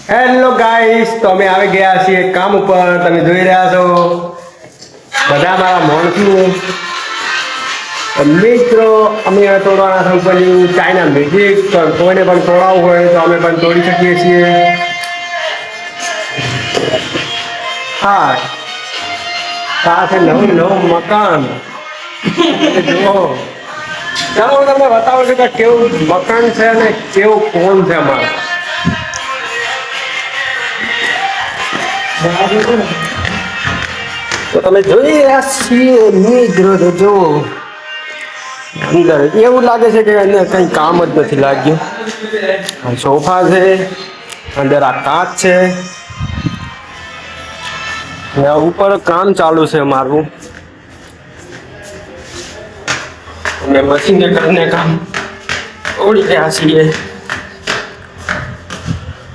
Hello guys, તો અમે આવી ગયા છીએ કામ ઉપર. તમે જોઈ રહ્યા છો બધા મારા મોણસું મિત્રો. અમે તોડવાના છે ઉપરની ચાઇના મ્યુઝિક. કોઈને પણ તોડાવવું હોય તો અમે પણ તોડી શકીએ છીએ. હા, આ છે નવું મકાન. જુઓ, ચાલો હું તમને બતાવું છું કે કેવું મકાન છે અને કેવું કોણ છે અમારે. તો તમે જોઈ રહ્યા છીએ મિત્રો, તો જુઓ અંદર એવું લાગે છે કે એને કંઈ કામ જ નથી લાગ્યું. સોફા છે, અંદર આ કાચ છે, ઉપર કામ ચાલુ છે મારું. અમે મશીનને કરીને કામ ઓળી રહ્યા છીએ.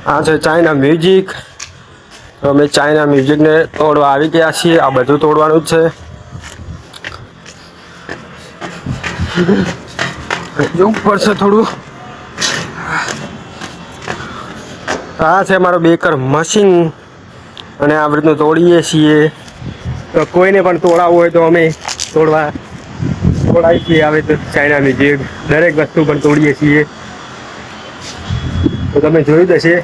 આ છે ચાઇના મ્યુઝિક. અમે ચાઇના મ્યુઝિકને તોડવા આવી ગયા છીએ. આ બધું તોડવાનું જ છે. જવું પડશે થોડું. આ છે મારું બેકર મશીન અને આ રીતનું તોડીએ છીએ. તો કોઈને પણ તોડાવવું હોય તો અમે તોડાવીએ છીએ. આવે તો ચાઇના મ્યુઝિક દરેક વસ્તુ પણ તોડીએ છીએ. તો તમે જોયું હશે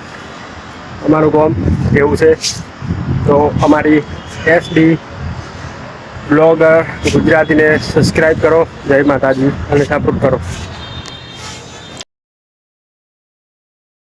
અમારું કામ કેવું છે. તો અમારી એસડી બ્લોગર ગુજરાતીને સબસ્ક્રાઈબ કરો. જય માતાજી અને સપોર્ટ કરો.